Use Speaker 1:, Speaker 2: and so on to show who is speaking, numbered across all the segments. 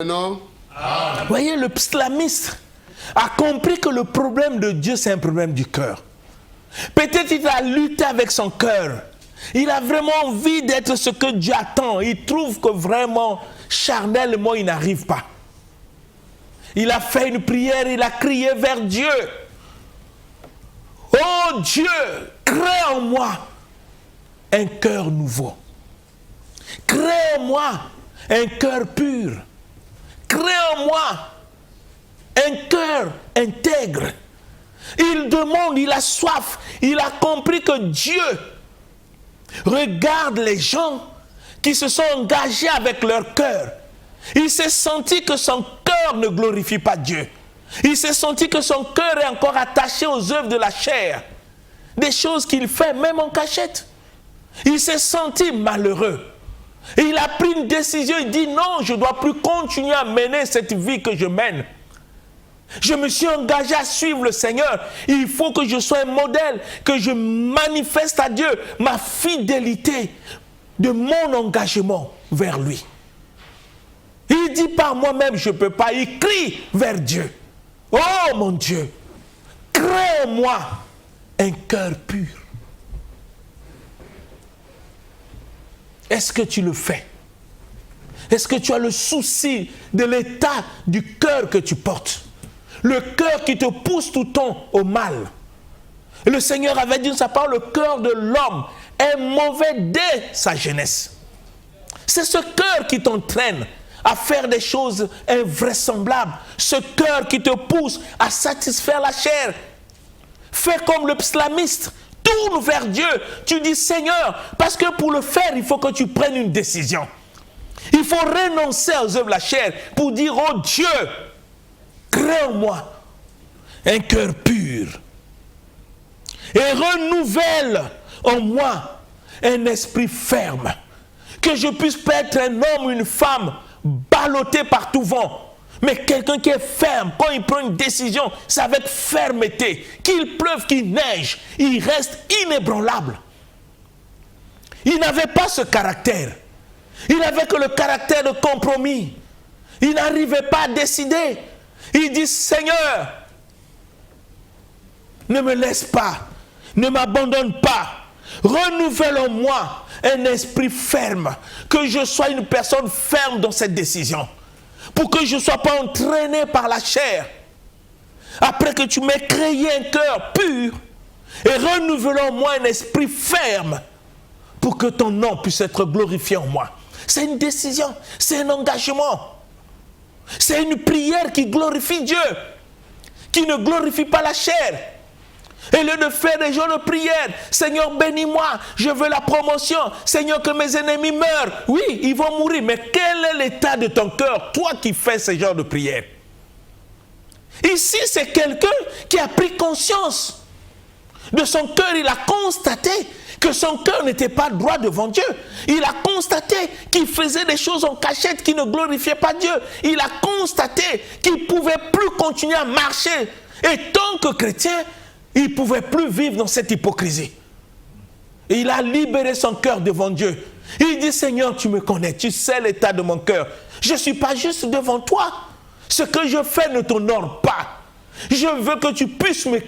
Speaker 1: Non.
Speaker 2: Vous voyez, le psalamiste a compris que le problème de Dieu, c'est un problème du cœur. Peut-être il a lutté avec son cœur. Il a vraiment envie d'être ce que Dieu attend. Il trouve que vraiment, charnellement, il n'arrive pas. Il a fait une prière, il a crié vers Dieu. Oh Dieu, crée en moi un cœur nouveau. Crée en moi un cœur pur. Crée en moi un cœur intègre. Il demande, il a soif, il a compris que Dieu regarde les gens qui se sont engagés avec leur cœur. Il s'est senti que son cœur ne glorifie pas Dieu. Il s'est senti que son cœur est encore attaché aux œuvres de la chair. Des choses qu'il fait même en cachette. Il s'est senti malheureux. Et il a pris une décision, il dit non, je ne dois plus continuer à mener cette vie que je mène. Je me suis engagé à suivre le Seigneur. Il faut que je sois un modèle, que je manifeste à Dieu ma fidélité de mon engagement vers lui. Il dit par moi-même, je ne peux pas. Il crie vers Dieu. Oh mon Dieu, crée en moi un cœur pur. Est-ce que tu le fais? Est-ce que tu as le souci de l'état du cœur que tu portes? Le cœur qui te pousse tout le temps au mal. Et le Seigneur avait dit dans sa parole, le cœur de l'homme est mauvais dès sa jeunesse. C'est ce cœur qui t'entraîne à faire des choses invraisemblables. Ce cœur qui te pousse à satisfaire la chair. Fais comme le psalamiste. Tourne vers Dieu. Tu dis Seigneur, parce que pour le faire, il faut que tu prennes une décision. Il faut renoncer aux œuvres de la chair pour dire, oh Dieu, crée en moi un cœur pur et renouvelle en moi un esprit ferme. Que je puisse pas être un homme ou une femme ballotté par tout vent, mais quelqu'un qui est ferme. Quand il prend une décision, c'est avec fermeté. Qu'il pleuve, qu'il neige, il reste inébranlable. Il n'avait pas ce caractère. Il n'avait que le caractère de compromis. Il n'arrivait pas à décider. Il dit, Seigneur, ne me laisse pas, ne m'abandonne pas. Renouvelle en moi un esprit ferme. Que je sois une personne ferme dans cette décision. Pour que je ne sois pas entraîné par la chair. Après que tu m'aies créé un cœur pur et renouvelle en moi un esprit ferme pour que ton nom puisse être glorifié en moi. C'est une décision, c'est un engagement. C'est une prière qui glorifie Dieu, qui ne glorifie pas la chair. Et lieu de faire des jours de prière, Seigneur bénis-moi, je veux la promotion, Seigneur que mes ennemis meurent. Oui, ils vont mourir, mais quel est l'état de ton cœur, toi qui fais ce genre de prière? Ici, c'est quelqu'un qui a pris conscience de son cœur. Il a constaté que son cœur n'était pas droit devant Dieu. Il a constaté qu'il faisait des choses en cachette qui ne glorifiaient pas Dieu. Il a constaté qu'il ne pouvait plus continuer à marcher. Et tant que chrétien, il ne pouvait plus vivre dans cette hypocrisie. Et il a libéré son cœur devant Dieu. Il dit, Seigneur, tu me connais, tu sais l'état de mon cœur. Je ne suis pas juste devant toi. Ce que je fais ne t'honore pas. Je veux que tu puisses me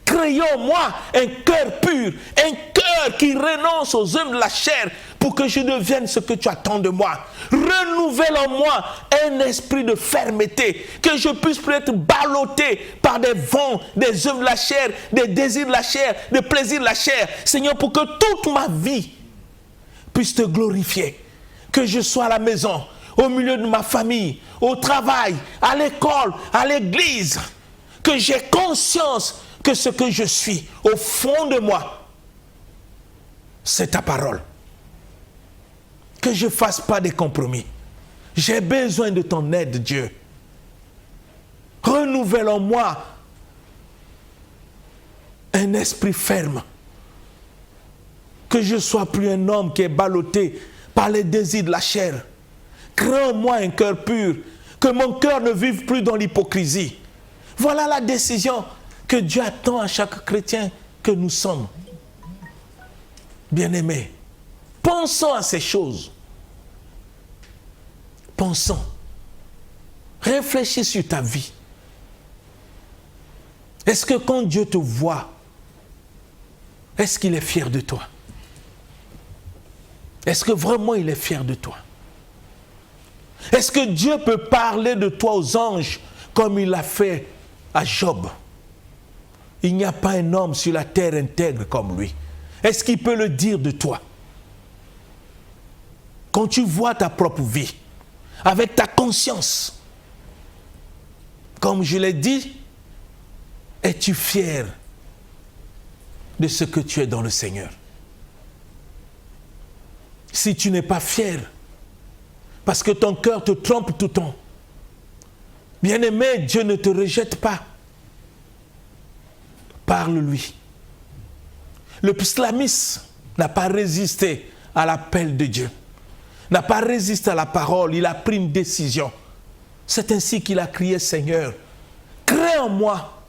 Speaker 2: créer en moi un cœur pur, un cœur qui renonce aux œuvres de la chair pour que je devienne ce que tu attends de moi. Renouvelle en moi un esprit de fermeté, que je puisse plus être ballotté par des vents, des œuvres de la chair, des désirs de la chair, des plaisirs de la chair. Seigneur, pour que toute ma vie puisse te glorifier, que je sois à la maison, au milieu de ma famille, au travail, à l'école, à l'église, que j'ai conscience que ce que je suis au fond de moi, c'est ta parole. Que je ne fasse pas de compromis. J'ai besoin de ton aide, Dieu. Renouvelle en moi un esprit ferme. Que je ne sois plus un homme qui est ballotté par les désirs de la chair. Crée en moi un cœur pur. Que mon cœur ne vive plus dans l'hypocrisie. Voilà la décision que Dieu attend à chaque chrétien que nous sommes. Bien-aimés, pensons à ces choses. Pensons. Réfléchis sur ta vie. Est-ce que quand Dieu te voit, est-ce qu'il est fier de toi? Est-ce que vraiment il est fier de toi? Est-ce que Dieu peut parler de toi aux anges comme il l'a fait à Job? Il n'y a pas un homme sur la terre intègre comme lui. Est-ce qu'il peut le dire de toi? Quand tu vois ta propre vie, avec ta conscience, comme je l'ai dit, es-tu fier de ce que tu es dans le Seigneur? Si tu n'es pas fier, parce que ton cœur te trompe tout le temps, bien-aimé, Dieu ne te rejette pas. Parle-lui. Le psalmiste n'a pas résisté à l'appel de Dieu, n'a pas résisté à la parole, il a pris une décision. C'est ainsi qu'il a crié, Seigneur, crée en moi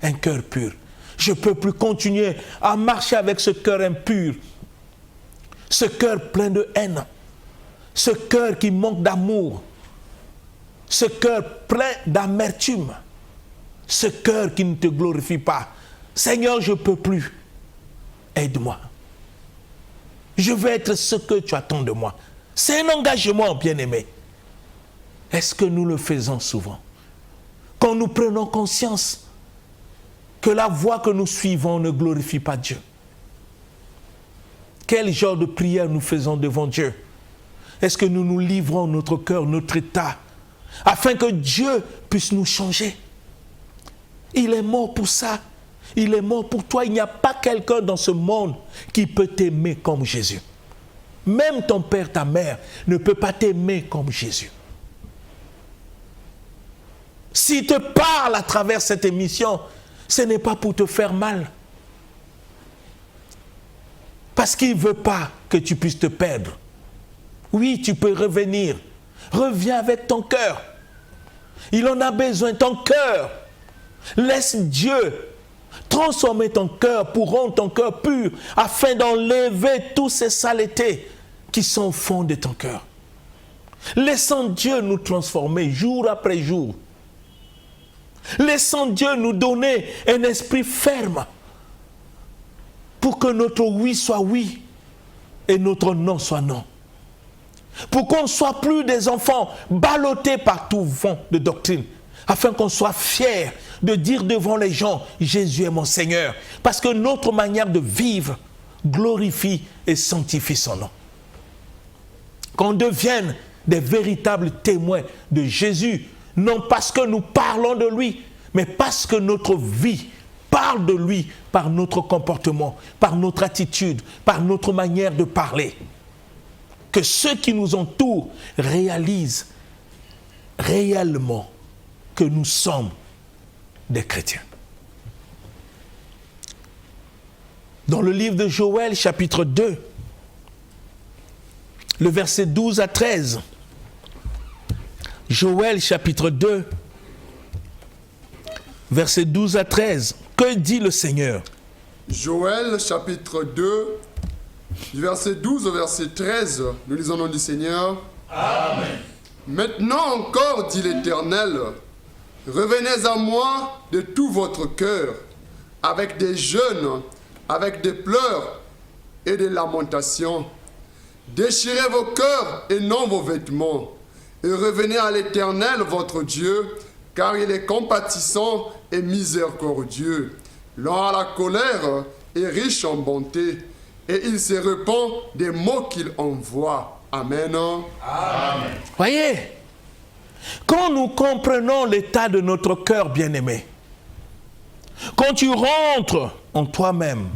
Speaker 2: un cœur pur. Je ne peux plus continuer à marcher avec ce cœur impur, ce cœur plein de haine, ce cœur qui manque d'amour, ce cœur plein d'amertume, ce cœur qui ne te glorifie pas. Seigneur, je ne peux plus. Aide-moi. Je veux être ce que tu attends de moi. C'est un engagement, bien-aimé. Est-ce que nous le faisons souvent? Quand nous prenons conscience que la voie que nous suivons ne glorifie pas Dieu. Quel genre de prière nous faisons devant Dieu? Est-ce que nous nous livrons notre cœur, notre état, afin que Dieu puisse nous changer? Il est mort pour ça. Il est mort pour toi. Il n'y a pas quelqu'un dans ce monde qui peut t'aimer comme Jésus. Même ton père, ta mère ne peut pas t'aimer comme Jésus. S'il te parle à travers cette émission, ce n'est pas pour te faire mal. Parce qu'il ne veut pas que tu puisses te perdre. Oui, tu peux revenir. Reviens avec ton cœur. Il en a besoin, ton cœur. Laisse Dieu transformer ton cœur pour rendre ton cœur pur, afin d'enlever toutes ces saletés qui sont au fond de ton cœur. Laissons Dieu nous transformer jour après jour. Laissons Dieu nous donner un esprit ferme pour que notre oui soit oui et notre non soit non. Pour qu'on ne soit plus des enfants ballottés par tout vent de doctrine, afin qu'on soit fiers de dire devant les gens, Jésus est mon Seigneur, parce que notre manière de vivre glorifie et sanctifie son nom. Qu'on devienne des véritables témoins de Jésus, non parce que nous parlons de lui, mais parce que notre vie parle de lui par notre comportement, par notre attitude, par notre manière de parler. Que ceux qui nous entourent réalisent réellement que nous sommes des chrétiens. Dans le livre de Joël, chapitre 2, le verset 12 à 13. Joël, chapitre 2, verset 12 à 13. Que dit le Seigneur?
Speaker 1: Joël, chapitre 2, du verset 12 au verset 13, nous lisons le nom du Seigneur. Amen. Maintenant encore, dit l'Éternel, revenez à moi de tout votre cœur, avec des jeûnes, avec des pleurs et des lamentations. Déchirez vos cœurs et non vos vêtements, et revenez à l'Éternel votre Dieu, car il est compatissant et miséricordieux, lent à la colère et riche en bonté, et il se repent des maux qu'il envoie. Amen.
Speaker 2: Amen. Voyez, quand nous comprenons l'état de notre cœur bien-aimé, quand tu rentres en toi-même,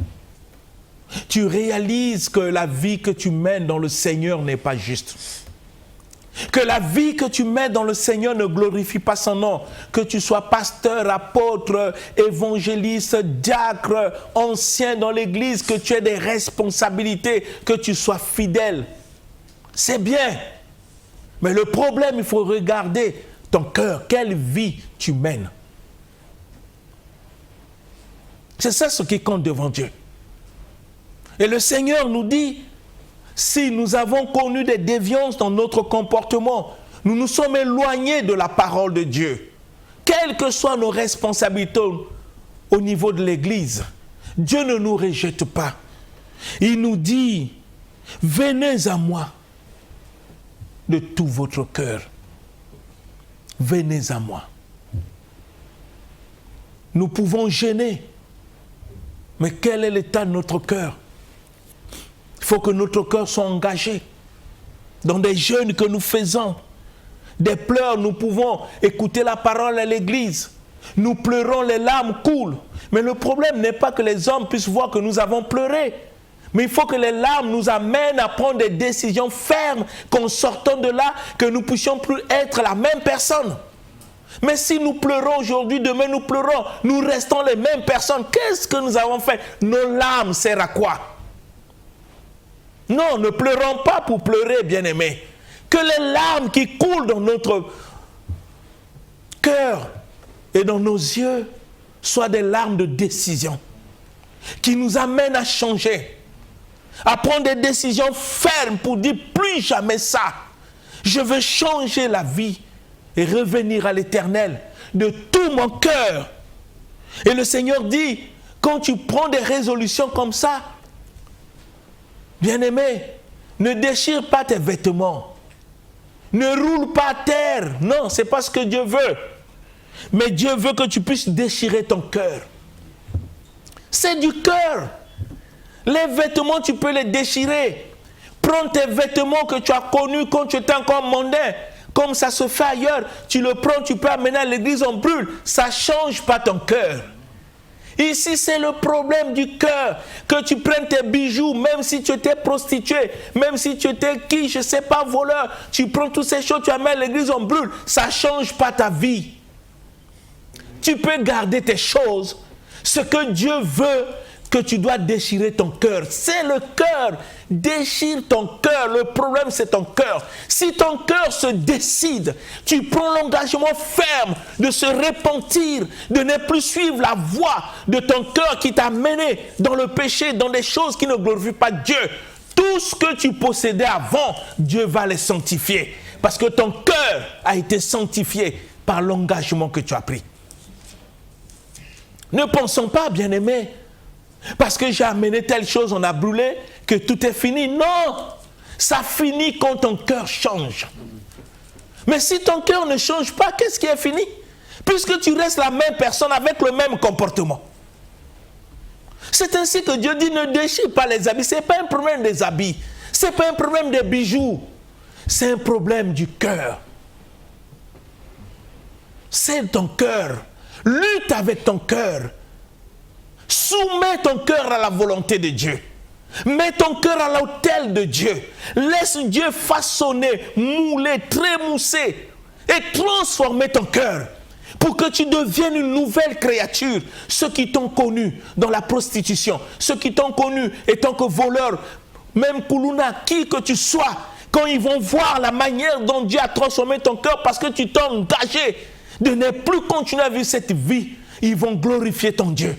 Speaker 2: tu réalises que la vie que tu mènes dans le Seigneur n'est pas juste. Que la vie que tu mets dans le Seigneur ne glorifie pas son nom. Que tu sois pasteur, apôtre, évangéliste, diacre, ancien dans l'église, que tu aies des responsabilités, que tu sois fidèle. C'est bien. Mais le problème, il faut regarder ton cœur. Quelle vie tu mènes? C'est ça ce qui compte devant Dieu. Et le Seigneur nous dit, si nous avons connu des déviances dans notre comportement, nous nous sommes éloignés de la parole de Dieu. Quelles que soient nos responsabilités au niveau de l'Église, Dieu ne nous rejette pas. Il nous dit, venez à moi de tout votre cœur. Venez à moi. Nous pouvons gêner, mais quel est l'état de notre cœur? Il faut que notre cœur soit engagé dans des jeûnes que nous faisons. Des pleurs, nous pouvons écouter la parole à l'église. Nous pleurons, les larmes coulent. Mais le problème n'est pas que les hommes puissent voir que nous avons pleuré. Mais il faut que les larmes nous amènent à prendre des décisions fermes, qu'en sortant de là, que nous puissions plus être la même personne. Mais si nous pleurons aujourd'hui, demain nous pleurons, nous restons les mêmes personnes. Qu'est-ce que nous avons fait? Nos larmes servent à quoi? Non, ne pleurons pas pour pleurer, bien-aimés. Que les larmes qui coulent dans notre cœur et dans nos yeux soient des larmes de décision qui nous amènent à changer, à prendre des décisions fermes pour dire plus jamais ça. Je veux changer la vie et revenir à l'Éternel de tout mon cœur. Et le Seigneur dit, quand tu prends des résolutions comme ça, bien-aimé, ne déchire pas tes vêtements. Ne roule pas à terre. Non, c'est pas ce que Dieu veut. Mais Dieu veut que tu puisses déchirer ton cœur. C'est du cœur. Les vêtements, tu peux les déchirer. Prends tes vêtements que tu as connus quand tu étais encore mondain. Comme ça se fait ailleurs. Tu le prends, tu peux amener à l'église, on brûle. Ça ne change pas ton cœur. Ici, c'est le problème du cœur. Que tu prennes tes bijoux, même si tu étais prostituée, même si tu étais qui, je ne sais pas, voleur. Tu prends toutes ces choses, tu amènes à l'église, on brûle. Ça ne change pas ta vie. Tu peux garder tes choses. Ce que Dieu veut, que tu dois déchirer ton cœur. C'est le cœur. Déchire ton cœur. Le problème, c'est ton cœur. Si ton cœur se décide, tu prends l'engagement ferme de se repentir, de ne plus suivre la voie de ton cœur qui t'a mené dans le péché, dans des choses qui ne glorifient pas Dieu. Tout ce que tu possédais avant, Dieu va les sanctifier. Parce que ton cœur a été sanctifié par l'engagement que tu as pris. Ne pensons pas, bien-aimés, parce que j'ai amené telle chose, on a brûlé, que tout est fini. Non, ça finit quand ton cœur change. Mais si ton cœur ne change pas, qu'est-ce qui est fini? Puisque tu restes la même personne avec le même comportement. C'est ainsi que Dieu dit, ne déchire pas les habits. Ce n'est pas un problème des habits. Ce n'est pas un problème des bijoux. C'est un problème du cœur. C'est ton cœur. Lutte avec ton cœur. Soumets ton cœur à la volonté de Dieu. Mets ton cœur à l'autel de Dieu. Laisse Dieu façonner, mouler, trémousser et transformer ton cœur pour que tu deviennes une nouvelle créature. Ceux qui t'ont connu dans la prostitution, ceux qui t'ont connu étant que voleur, même Koulouna, qui que tu sois, quand ils vont voir la manière dont Dieu a transformé ton cœur parce que tu t'es engagé de ne plus continuer à vivre cette vie, ils vont glorifier ton Dieu.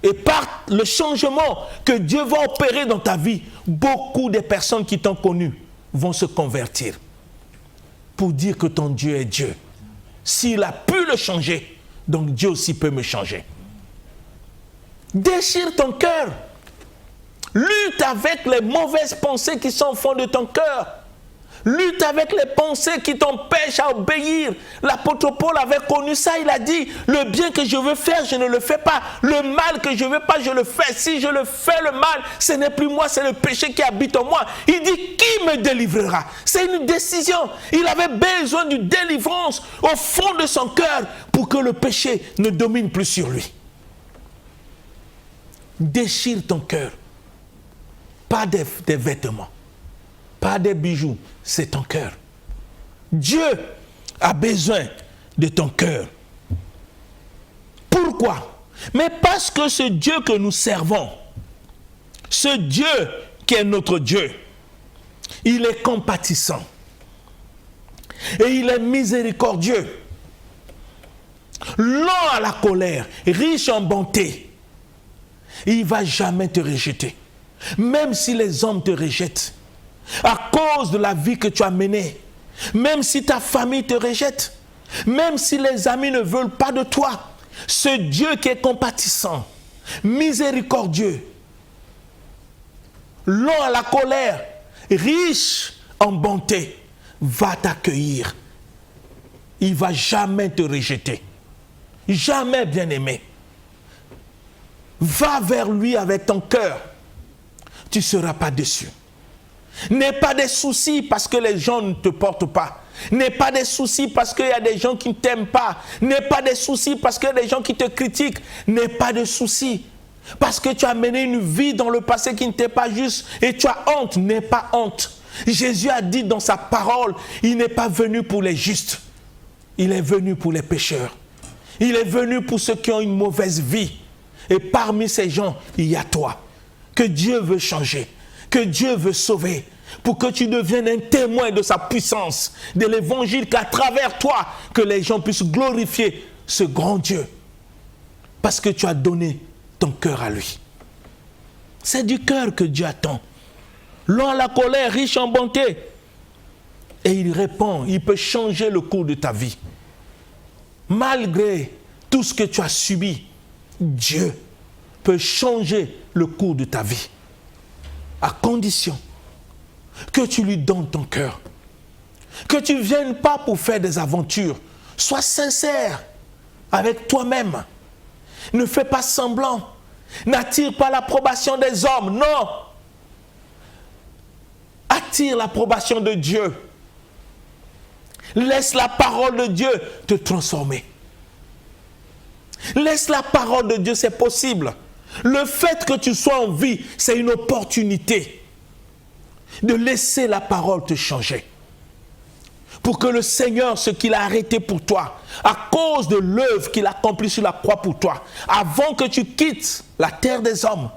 Speaker 2: Et par le changement que Dieu va opérer dans ta vie, beaucoup de personnes qui t'ont connu vont se convertir pour dire que ton Dieu est Dieu. S'il a pu le changer, donc Dieu aussi peut me changer. Déchire ton cœur. Lutte avec les mauvaises pensées qui sont au fond de ton cœur. Lutte avec les pensées qui t'empêchent à obéir. L'apôtre Paul avait connu ça, il a dit, le bien que je veux faire, je ne le fais pas. Le mal que je ne veux pas, je le fais. Si je le fais le mal, ce n'est plus moi, c'est le péché qui habite en moi. Il dit, qui me délivrera? C'est une décision. Il avait besoin d'une délivrance au fond de son cœur pour que le péché ne domine plus sur lui. Déchire ton cœur. Pas des vêtements. Pas des bijoux, c'est ton cœur. Dieu a besoin de ton cœur. Pourquoi? Mais parce que ce Dieu que nous servons, ce Dieu qui est notre Dieu, il est compatissant. Et il est miséricordieux. Lent à la colère, riche en bonté. Il ne va jamais te rejeter. Même si les hommes te rejettent, à cause de la vie que tu as menée, même si ta famille te rejette, même si les amis ne veulent pas de toi, ce Dieu qui est compatissant, miséricordieux, lent à la colère, riche en bonté, va t'accueillir. Il ne va jamais te rejeter. Jamais, bien-aimé. Va vers lui avec ton cœur. Tu ne seras pas déçu. N'aie pas de soucis parce que les gens ne te portent pas. N'aie pas de soucis parce qu'il y a des gens qui ne t'aiment pas. N'aie pas de soucis parce qu'il y a des gens qui te critiquent. N'aie pas de soucis parce que tu as mené une vie dans le passé qui n'était pas juste et tu as honte. N'aie pas honte. Jésus a dit dans sa parole, il n'est pas venu pour les justes. Il est venu pour les pécheurs. Il est venu pour ceux qui ont une mauvaise vie. Et parmi ces gens, il y a toi. Que Dieu veut changer. Que Dieu veut sauver. Pour que tu deviennes un témoin de sa puissance. De l'évangile qu'à travers toi, que les gens puissent glorifier ce grand Dieu. Parce que tu as donné ton cœur à lui. C'est du cœur que Dieu attend. Lent à la colère, riche en bonté. Et il répond, il peut changer le cours de ta vie. Malgré tout ce que tu as subi, Dieu peut changer le cours de ta vie. À condition que tu lui donnes ton cœur. Que tu ne viennes pas pour faire des aventures. Sois sincère avec toi-même. Ne fais pas semblant. N'attire pas l'approbation des hommes. Non. Attire l'approbation de Dieu. Laisse la parole de Dieu te transformer. Laisse la parole de Dieu, c'est possible. Le fait que tu sois en vie, c'est une opportunité de laisser la parole te changer. Pour que le Seigneur, ce qu'il a arrêté pour toi, à cause de l'œuvre qu'il a accomplie sur la croix pour toi, avant que tu quittes la terre des hommes,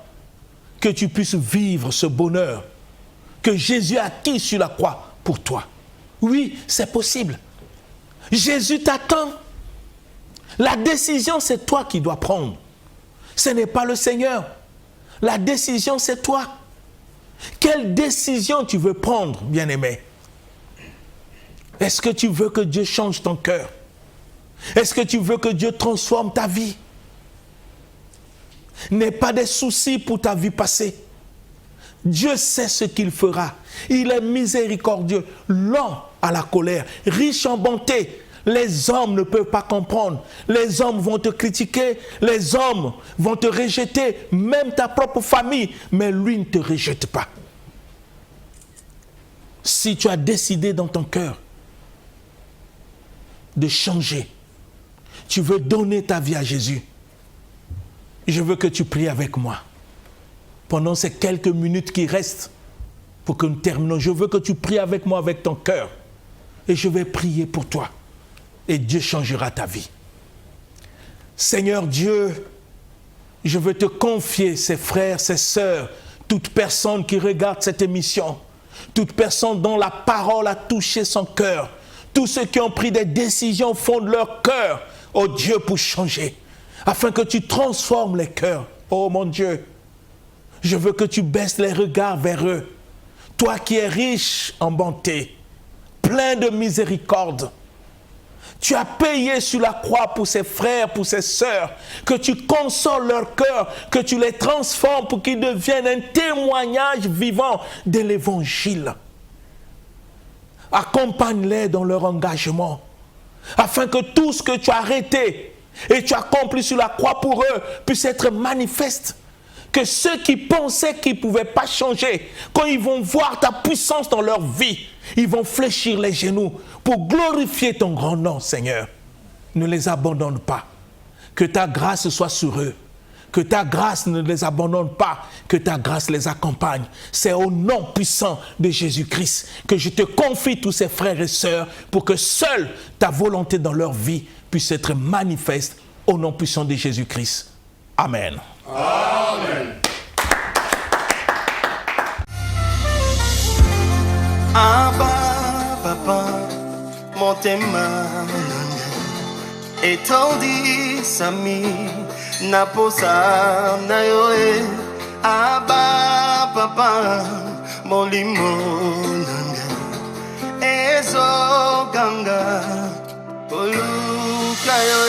Speaker 2: que tu puisses vivre ce bonheur que Jésus a acquis sur la croix pour toi. Oui, c'est possible. Jésus t'attend. La décision, c'est toi qui dois prendre. Ce n'est pas le Seigneur. La décision, c'est toi. Quelle décision tu veux prendre, bien-aimé? Est-ce que tu veux que Dieu change ton cœur? Est-ce que tu veux que Dieu transforme ta vie? N'aie pas de soucis pour ta vie passée. Dieu sait ce qu'il fera. Il est miséricordieux, lent à la colère, riche en bonté. Les hommes ne peuvent pas comprendre. Les hommes vont te critiquer. Les hommes vont te rejeter. Même ta propre famille. Mais lui ne te rejette pas. Si tu as décidé dans ton cœur de changer, tu veux donner ta vie à Jésus, je veux que tu pries avec moi. Pendant ces quelques minutes qui restent pour que nous terminons, je veux que tu pries avec moi avec ton cœur. Et je vais prier pour toi. Et Dieu changera ta vie. Seigneur Dieu, je veux te confier ces frères, ces sœurs, toute personne qui regarde cette émission, toute personne dont la parole a touché son cœur, tous ceux qui ont pris des décisions au fond de leur cœur, oh Dieu, pour changer, afin que tu transformes les cœurs. Oh mon Dieu, je veux que tu baisses les regards vers eux. Toi qui es riche en bonté, plein de miséricorde, tu as payé sur la croix pour ces frères, pour ces sœurs, que tu consoles leur cœur, que tu les transformes pour qu'ils deviennent un témoignage vivant de l'évangile. Accompagne-les dans leur engagement, afin que tout ce que tu as arrêté et tu as accompli sur la croix pour eux puisse être manifeste. Que ceux qui pensaient qu'ils ne pouvaient pas changer, quand ils vont voir ta puissance dans leur vie, ils vont fléchir les genoux pour glorifier ton grand nom, Seigneur. Ne les abandonne pas. Que ta grâce soit sur eux. Que ta grâce ne les abandonne pas. Que ta grâce les accompagne. C'est au nom puissant de Jésus-Christ que je te confie tous ces frères et sœurs pour que seule ta volonté dans leur vie puisse être manifeste au nom puissant de Jésus-Christ. Amen.
Speaker 1: Amen.
Speaker 3: Abba, papa, motema etondi sami naposa na yoe. Abba, papa, molimo nanga ezo nazoganga koluka yo